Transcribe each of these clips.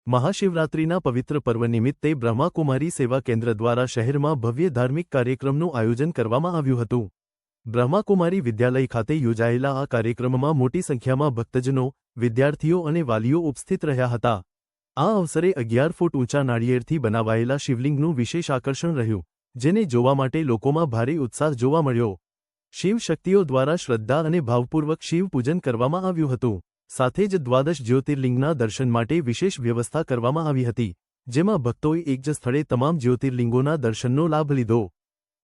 મહાશિવરાત્રિના પવિત્ર પર્વ નિમિત્તે બ્રહ્માકુમારી સેવા કેન્દ્ર દ્વારા શહેરમાં ભવ્ય ધાર્મિક કાર્યક્રમનું આયોજન કરવામાં આવ્યું હતું। બ્રહ્માકુમારી વિદ્યાલય ખાતે યોજાયેલા આ કાર્યક્રમમાં મોટી સંખ્યામાં ભક્તજનો, વિદ્યાર્થીઓ અને વાલીઓ ઉપસ્થિત રહ્યા હતા। આ અવસરે 11 ફૂટ ઊંચા નાળિયેરથી બનાવાયેલા શિવલિંગનું વિશેષ આકર્ષણ રહ્યું, જેને જોવા માટે લોકોમાં ભારે ઉત્સાહ જોવા મળ્યો। શિવ શક્તિઓ દ્વારા શ્રદ્ધા અને ભાવપૂર્વક શિવ પૂજન કરવામાં આવ્યું હતું। સાથે જ દ્વાદશ જ્યોતિર્લિંગના દર્શન માટે વિશેષ વ્યવસ્થા કરવામાં આવી હતી, જેમાં ભક્તોએ એક જ સ્થળે તમામ જ્યોતિર્લિંગોના દર્શનનો લાભ લીધો।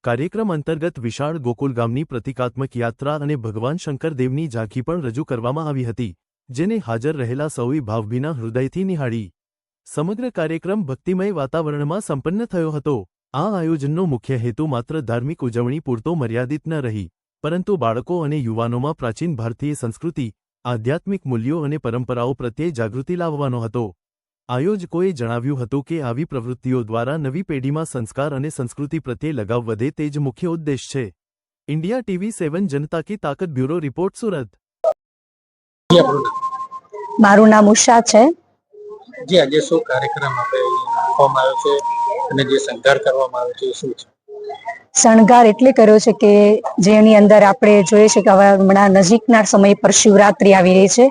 કાર્યક્રમ અંતર્ગત વિશાળ ગોકુલ ગામની પ્રતિકાત્મક યાત્રા અને ભગવાન શંકરદેવની ઝાંખી પણ રજૂ કરવામાં આવી હતી, જેને હાજર રહેલા સૌએ ભાવભીના હૃદયથી નિહાળી। સમગ્ર કાર્યક્રમ ભક્તિમય વાતાવરણમાં સંપન્ન થયો હતો। આ આયોજનનો મુખ્ય હેતુ માત્ર ધાર્મિક ઉજવણી પૂરતો મર્યાદિત ન રહી, પરંતુ બાળકો અને યુવાનોમાં પ્રાચીન ભારતીય સંસ્કૃતિ, આધ્યાત્મિક મૂલ્યો અને પરંપરાઓ પ્રત્યે જાગૃતિ લાવવાનો હતો। આયોજકોએ જણાવ્યું હતું કે આવી પ્રવૃત્તિઓ દ્વારા નવી પેઢીમાં સંસ્કાર અને સંસ્કૃતિ પ્રત્યે લગાવ વધે તે જ મુખ્ય ઉદ્દેશ છે। इंडिया टीवी 7 जनता की ताकत ब्यूरो रिपोर्ट सूरत। मारू नाम उषा है जी। आज शो कार्यक्रम आपવામાં આવ્યો છે અને જે શણગાર કરવામાં આવ્યો છે શું છે? શણગાર એટલે કર્યો છે કે જેની અંદર આપણે જોઈએ છે કે હવે હમણાં નજીકના સમય પર શિવરાત્રી આવી રહી છે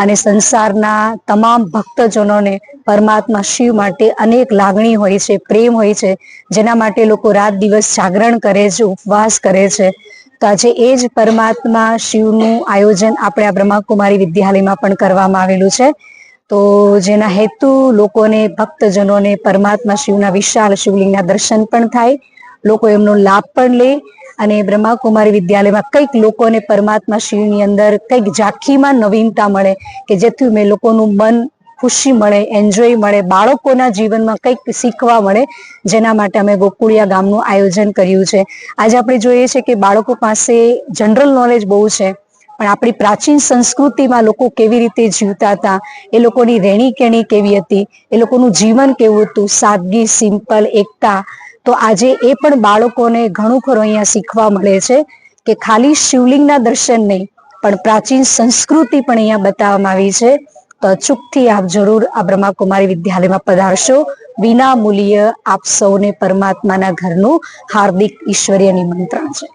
અને સંસારના તમામ ભક્તજનોને પરમાત્મા શિવ માટે અનેક લાગણી હોય છે, પ્રેમ હોય છે, જેના માટે લોકો રાત દિવસ જાગરણ કરે છે, ઉપવાસ કરે છે। તો આજે એ જ પરમાત્મા શિવનું આયોજન આપણે આ બ્રહ્માકુમારી વિદ્યાલયમાં પણ કરવામાં આવેલું છે। તો જેના હેતુ લોકોને, ભક્તજનોને પરમાત્મા શિવના વિશાળ શિવલિંગના દર્શન પણ થાય, લોકો એમનો લાભ પણ લે અને બ્રહ્માકુમારી વિદ્યાલયમાં કંઈક લોકોને પરમાત્મા શિવની અંદર કંઈક ઝાંખીમાં નવીનતા મળે કે જેથી મેં લોકોનું મન ખુશી મળે, એન્જોય મળે, બાળકોના જીવનમાં કંઈક શીખવા મળે, જેના માટે અમે ગોકુળિયા ગામનું આયોજન કર્યું છે। આજે આપણે જોઈએ છે કે બાળકો પાસે જનરલ નોલેજ બહુ છે, પણ આપણી પ્રાચીન સંસ્કૃતિમાં લોકો કેવી રીતે જીવતા હતા, એ લોકોની રહેણી કહેણી કેવી હતી, એ લોકોનું જીવન કેવું હતું, સાદગી, સિમ્પલ, એકતા। તો આજે એ પણ બાળકોને ઘણું ખરું અહીંયા શીખવા મળે છે કે ખાલી શિવલિંગના દર્શન નહીં, પણ પ્રાચીન સંસ્કૃતિ પણ અહીંયા બતાવવામાં આવી છે। તો અચૂકથી આપ જરૂર આ બ્રહ્માકુમારી વિદ્યાલયમાં પધારશો। વિના મૂલ્ય આપ સૌને પરમાત્માના ઘરનું હાર્દિક ઈશ્વરીય નિમંત્રણ છે।